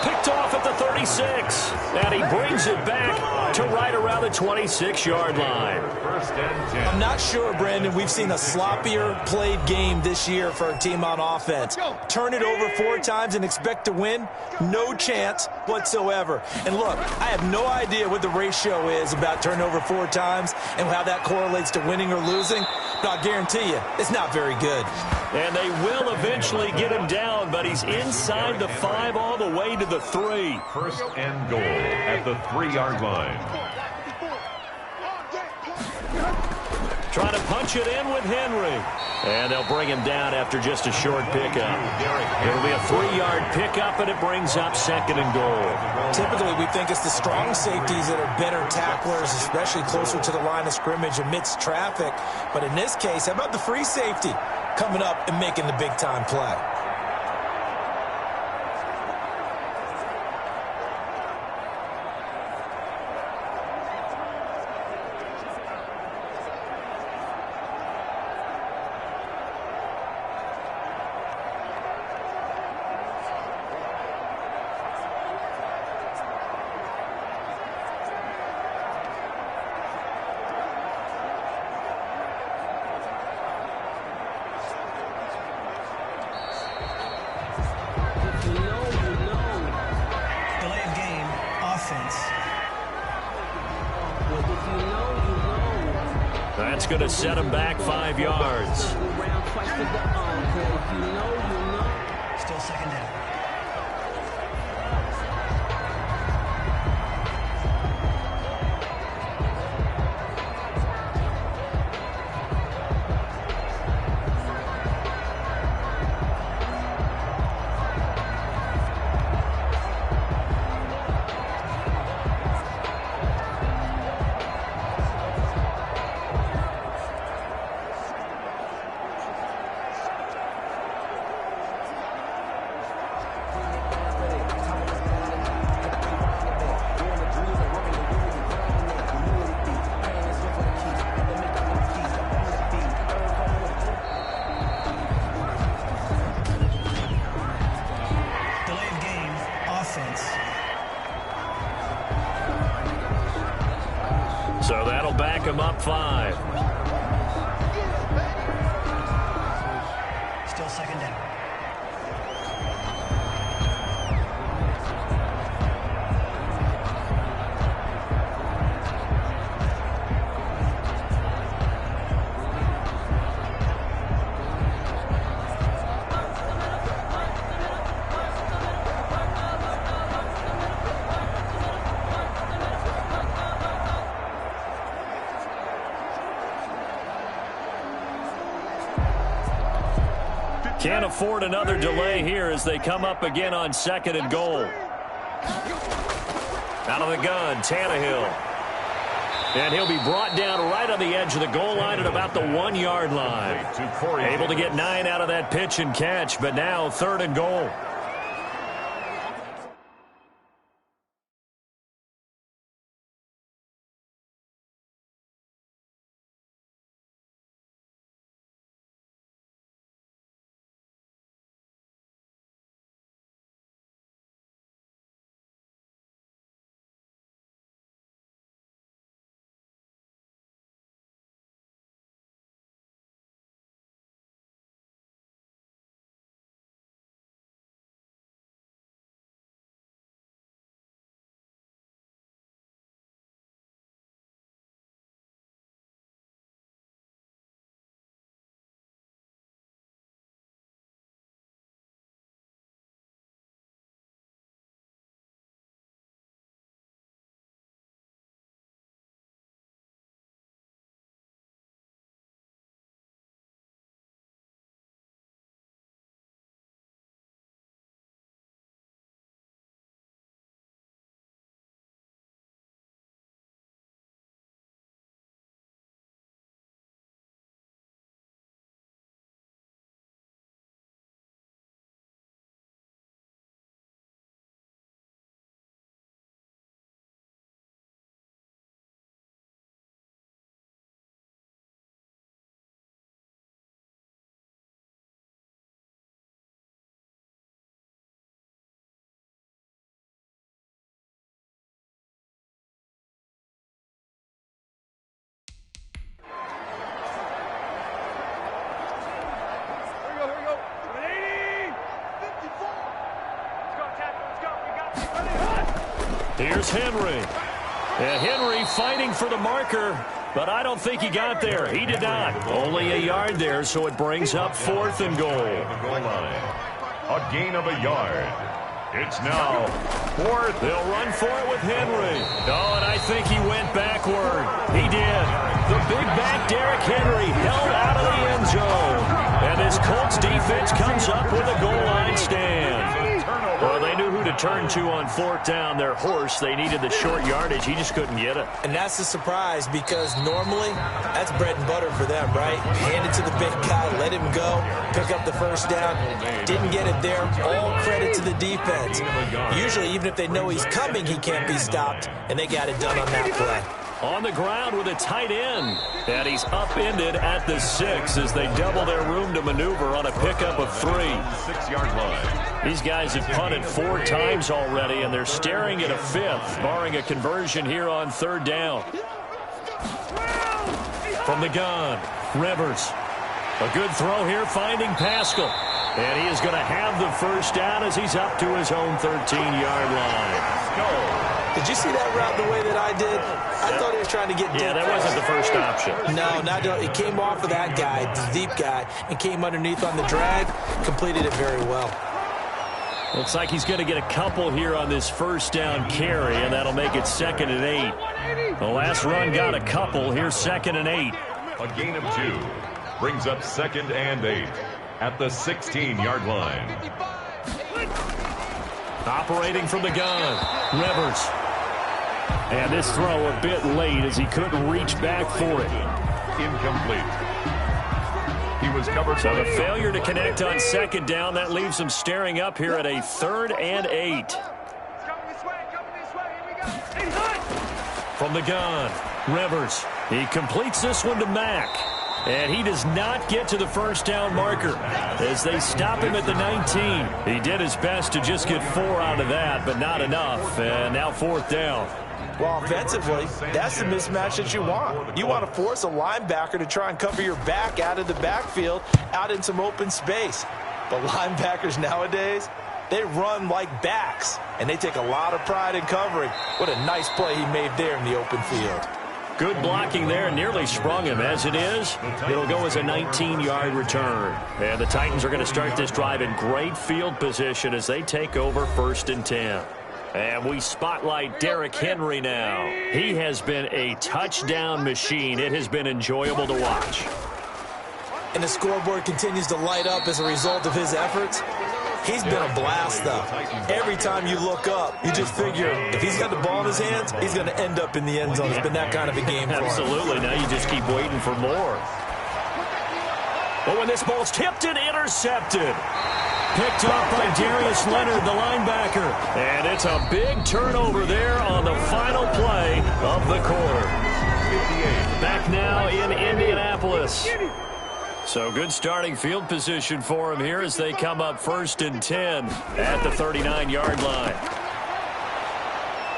Picked off at the 36. And he brings it back to right around the 26-yard line. First and 10. I'm not sure, Brandon, we've seen a sloppier played game this year for a team on offense. Turn it over 4 times and expect to win? No chance whatsoever. And look, I have no idea what the ratio is about turning over 4 times and how that correlates to winning or losing. But I'll guarantee you, it's not very good. And they will eventually get him down, but he's inside the 5 all the way to the 3. First and goal at the 3-yard line. Trying to punch it in with Henry. And they'll bring him down after just a short pickup. It'll be a 3-yard pickup, and it brings up 2nd and goal. Typically, we think it's the strong safeties that are better tacklers, especially closer to the line of scrimmage amidst traffic. But in this case, how about the free safety coming up and making the big-time play? That's going to set him back 5 yards. Still 2nd down. So that'll back him up 5. Still 2nd down. Can't afford another delay here as they come up again on 2nd and goal. Out of the gun, Tannehill. And he'll be brought down right on the edge of the goal line at about the 1-yard line. Able to get 9 out of that pitch and catch, but now 3rd and goal. Here's Henry. And Henry fighting for the marker, but I don't think he got there. He did not. Only a yard there, so it brings up 4th and goal. Goal line. A gain of a yard. It's now 4th. They'll run for it with Henry. Oh, and I think he went backward. He did. The big back Derrick Henry held out of the end zone. And this Colts defense comes up with a goal line stand. Well, they knew who to turn to on 4th down. Their horse, they needed the short yardage. He just couldn't get it. And that's a surprise because normally that's bread and butter for them, right? Hand it to the big guy, let him go, pick up the first down. Didn't get it there. All credit to the defense. Usually, even if they know he's coming, he can't be stopped, and they got it done on that play. On the ground with a tight end. And he's upended at the 6 as they double their room to maneuver on a pickup of 3. 6-yard line. These guys have punted 4 times already, and they're staring at a 5th, barring a conversion here on 3rd down. From the gun, Rivers. A good throw here, finding Pascal. And he is going to have the first down as he's up to his own 13-yard line. Go. Did you see that route the way that I did? I thought he was trying to get deep. Yeah, that wasn't the first option. No, it came off of that guy, the deep guy, and came underneath on the drag, completed it very well. Looks like he's going to get a couple here on this first down carry, and that'll make it 2nd and 8. The last run got a couple. Here's 2nd and 8. A gain of 2 brings up 2nd and 8 at the 16-yard line. Operating from the gun, Rivers. And this throw a bit late as he couldn't reach back for it. Incomplete. He was covered. So the failure to connect on 2nd down, that leaves him staring up here at a 3rd and 8. From the gun, Rivers. He completes this one to Mack. And he does not get to the first down marker as they stop him at the 19. He did his best to just get 4 out of that, but not enough. And now 4th down. Well, offensively, that's the mismatch that you want. You want to force a linebacker to try and cover your back out of the backfield, out in some open space. But linebackers nowadays, they run like backs, and they take a lot of pride in covering. What a nice play he made there in the open field. Good blocking there, nearly sprung him. As it is, it'll go as a 19-yard return. And the Titans are going to start this drive in great field position as they take over 1st and 10. And we spotlight Derrick Henry now. He has been a touchdown machine. It has been enjoyable to watch. And the scoreboard continues to light up as a result of his efforts. He's been a blast, though. Every time you look up, you just figure if he's got the ball in his hands, he's going to end up in the end zone. It's been that kind of a game for him. Absolutely. Now you just keep waiting for more. But when this ball's tipped and intercepted. Picked off by Darius Leonard, the linebacker. And it's a big turnover there on the final play of the quarter. Back now in Indianapolis. So good starting field position for him here as they come up 1st and 10 at the 39-yard line.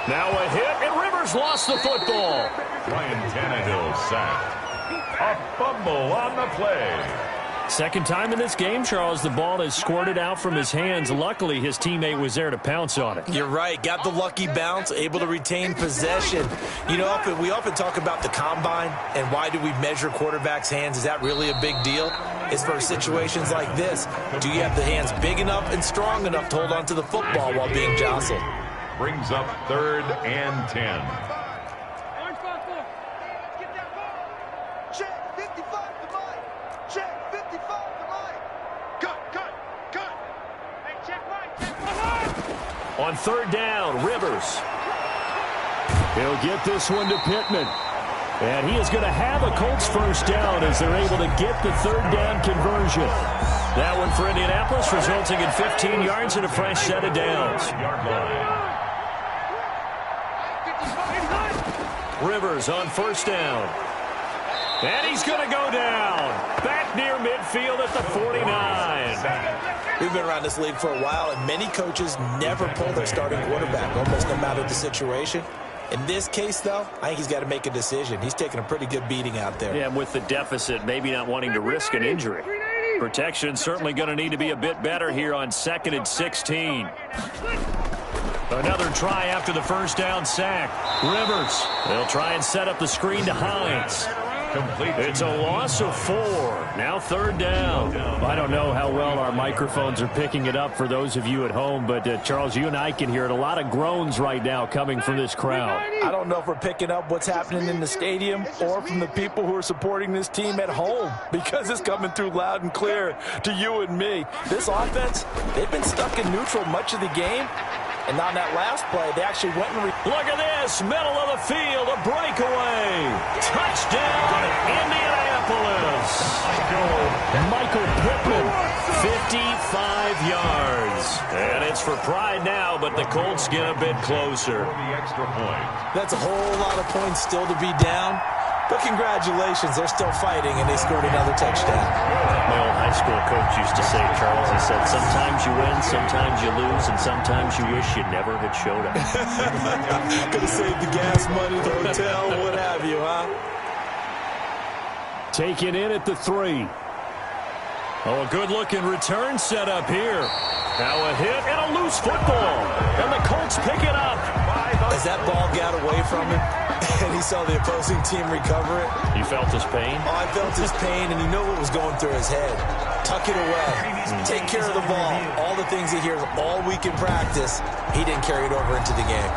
Now a hit, and Rivers lost the football. Ryan Tannehill sacked. A fumble on the play. Second time in this game, Charles, the ball has squirted out from his hands. Luckily, his teammate was there to pounce on it. You're right. Got the lucky bounce, able to retain possession. You know, we often talk about the combine and why do we measure quarterbacks' hands. Is that really a big deal? It's for situations like this. Do you have the hands big enough and strong enough to hold on to the football while being jostled? Brings up 3rd and 10. On 3rd down, Rivers. He'll get this one to Pittman. And he is going to have a Colts first down as they're able to get the 3rd down conversion. That one for Indianapolis, resulting in 15 yards and a fresh set of downs. Rivers on 1st down. And he's going to go down. Back near midfield at the 49. We've been around this league for a while, and many coaches never pull their starting quarterback, almost no matter the situation. In this case, though, I think he's got to make a decision. He's taking a pretty good beating out there. Yeah, and with the deficit, maybe not wanting to risk an injury. Protection certainly going to need to be a bit better here on 2nd and 16. Another try after the first down sack. Rivers. They'll try and set up the screen to Hines. It's a loss of 4. Now third down. I don't know how well our microphones are picking it up for those of you at home, but Charles, you and I can hear it. A lot of groans right now coming from this crowd. I don't know if we're picking up what's happening in the stadium or from the people who are supporting this team at home, because it's coming through loud and clear to you and me. This offense, they've been stuck in neutral much of the game. And on that last play, they actually went and... Look at this, middle of the field, a breakaway. Touchdown, Indianapolis. Michael Pittman, 55 yards. And it's for pride now, but the Colts get a bit closer. That's a whole lot of points still to be down. But congratulations, they're still fighting, and they scored another touchdown. My old high school coach used to say, Charles, he said, sometimes you win, sometimes you lose, and sometimes you wish you never had showed up. Could have saved the gas money, the hotel, what have you, huh? Taken in at the 3. Oh, a good-looking return set up here. Now a hit and a loose football. And the Colts pick it up. As that ball got away from him, and he saw the opposing team recover it. You felt his pain? Oh, I felt his pain, and you know what was going through his head. Tuck it away. Take care of the ball. All the things he hears all week in practice, he didn't carry it over into the game.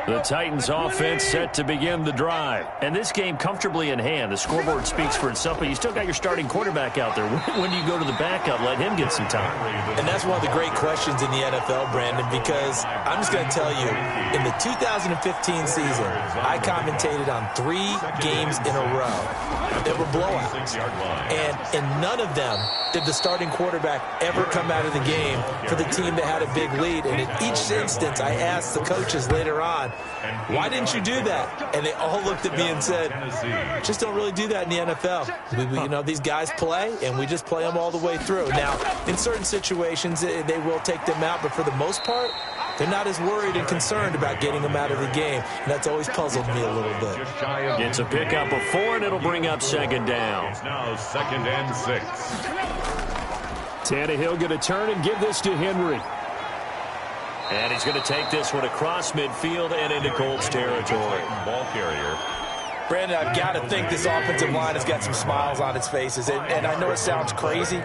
The Titans offense set to begin the drive. And this game comfortably in hand. The scoreboard speaks for itself, but you still got your starting quarterback out there. When do you go to the backup, let him get some time? And that's one of the great questions in the NFL, Brandon, because I'm just going to tell you, in the 2015 season, I commentated on 3 games in a row. They were blowouts. And in none of them did the starting quarterback ever come out of the game for the team that had a big lead. And in each instance, I asked the coaches later on, why didn't you do that? And they all looked at me and said, just don't really do that in the NFL. You know, these guys play, and we just play them all the way through. Now, in certain situations, they will take them out, but for the most part, they're not as worried and concerned about getting them out of the game. And that's always puzzled me a little bit. It's a pickup of 4, and it'll bring up second down. It's now 2nd and 6. Tannehill going to turn and give this to Henry. And he's going to take this one across midfield and into Colts territory. Ball carrier. Brandon, I've got to think this offensive line has got some smiles on its faces. And I know it sounds crazy,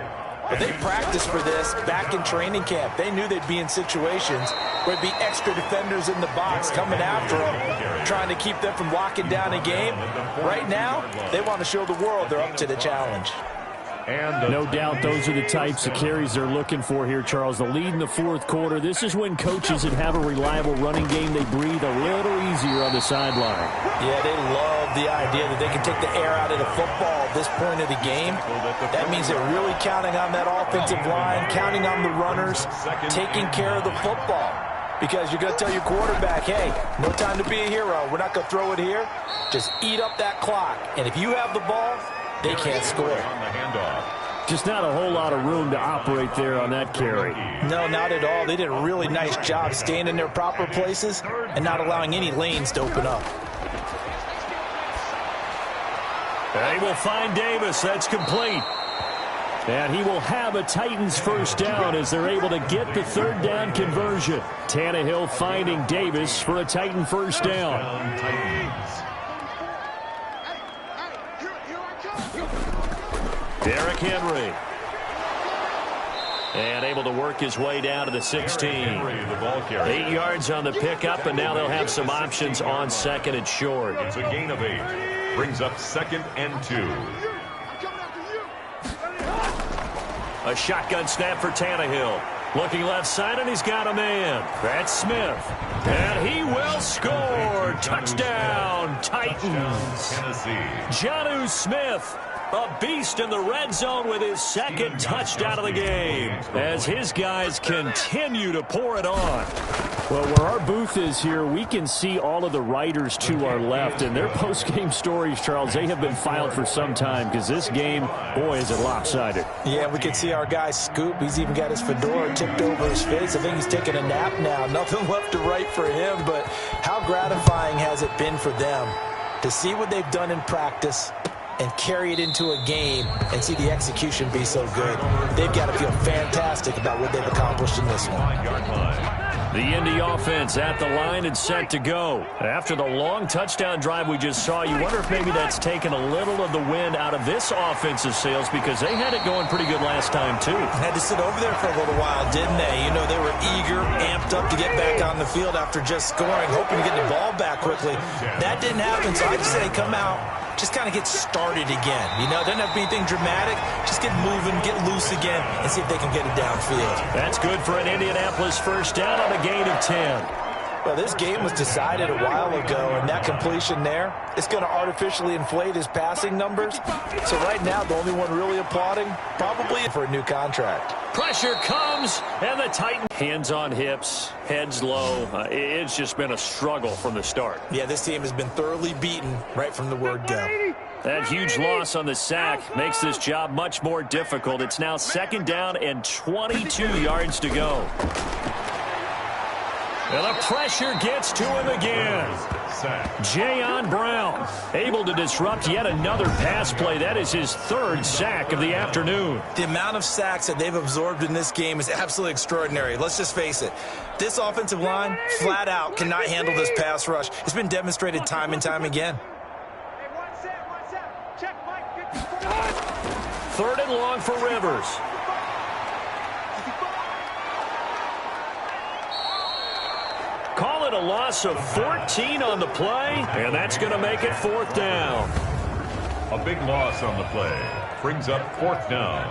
but they practiced for this back in training camp. They knew they'd be in situations where there'd be extra defenders in the box coming after them, trying to keep them from locking down a game. Right now, they want to show the world they're up to the challenge. No doubt those are the types of carries they're looking for here, Charles. The lead in the 4th quarter. This is when coaches that have a reliable running game, they breathe a little easier on the sideline. Yeah, they love the idea that they can take the air out of the football at this point of the game. That means they're really counting on that offensive line, counting on the runners, taking care of the football. Because you're going to tell your quarterback, hey, no time to be a hero. We're not going to throw it here. Just eat up that clock. And if you have the ball, they can't score. Just not a whole lot of room to operate there on that carry. No, not at all. They did a really nice job staying in their proper places and not allowing any lanes to open up. They will find Davis. That's complete. And he will have a Titans first down as they're able to get the 3rd down conversion. Tannehill finding Davis for a Titan first down. Derrick Henry. And able to work his way down to the 16. 8 yards on the pickup, and now they'll have some options on 2nd and short. It's a gain of 8. Brings up 2nd and 2. A shotgun snap for Tannehill. Looking left side, and he's got a man. That's Smith. And he will score. Touchdown, Titans. Jonnu Smith, a beast in the red zone with his 2nd touchdown of the game as his guys continue to pour it on. Well, where our booth is here, we can see all of the writers to our left, and their post-game stories, Charles, they have been filed for some time because this game, boy, is it lopsided. Yeah, we can see our guy Scoop. He's even got his fedora tipped over his face. I think he's taking a nap now. Nothing left to write for him, but how gratifying has it been for them to see what they've done in practice and carry it into a game and see the execution be so good. They've got to feel fantastic about what they've accomplished in this one. The Indy offense at the line and set to go. After the long touchdown drive we just saw, you wonder if maybe that's taken a little of the wind out of this offensive sails because they had it going pretty good last time, too. Had to sit over there for a little while, didn't they? You know, they were eager, amped up to get back on the field after just scoring, hoping to get the ball back quickly. That didn't happen, so I'd say come out, just kind of get started again. You know, doesn't have to be anything dramatic. Just get moving, get loose again, and see if they can get it downfield. That's good for an Indianapolis first down on a gain of 10. Well, this game was decided a while ago, and that completion there, it's going to artificially inflate his passing numbers. So right now, the only one really applauding, probably for a new contract. Pressure comes, and the Titans. Hands on hips, heads low. It's just been a struggle from the start. Yeah, this team has been thoroughly beaten right from the word go. That huge loss on the sack makes this job much more difficult. It's now 2nd down and 22 yards to go. And the pressure gets to him again. Jayon Brown able to disrupt yet another pass play. That is his 3rd sack of the afternoon. The amount of sacks that they've absorbed in this game is absolutely extraordinary. Let's just face it. This offensive line, flat out, cannot handle this pass rush. It's been demonstrated time and time again. Hey, one set. Check, Mike. 3rd and long for Rivers. Call it a loss of 14 on the play, and that's going to make it 4th down. A big loss on the play brings up 4th down.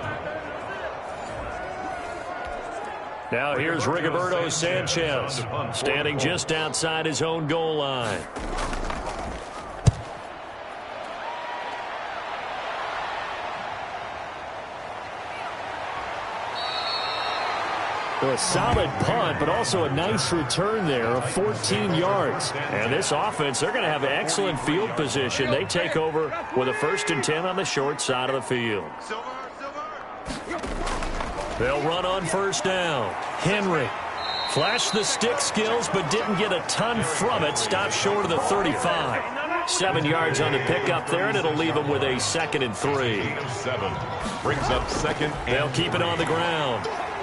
Now here's Rigoberto Sanchez, standing just outside his own goal line. A solid punt, but also a nice return there of 14 yards. And this offense, they're going to have excellent field position. They take over with a 1st and 10 on the short side of the field. They'll run on 1st down. Henry flashed the stick skills, but didn't get a ton from it. Stopped short of the 35. 7 yards on the pickup there, and it'll leave them with a 2nd and 3. 7 brings up 2nd. They'll keep it on the ground.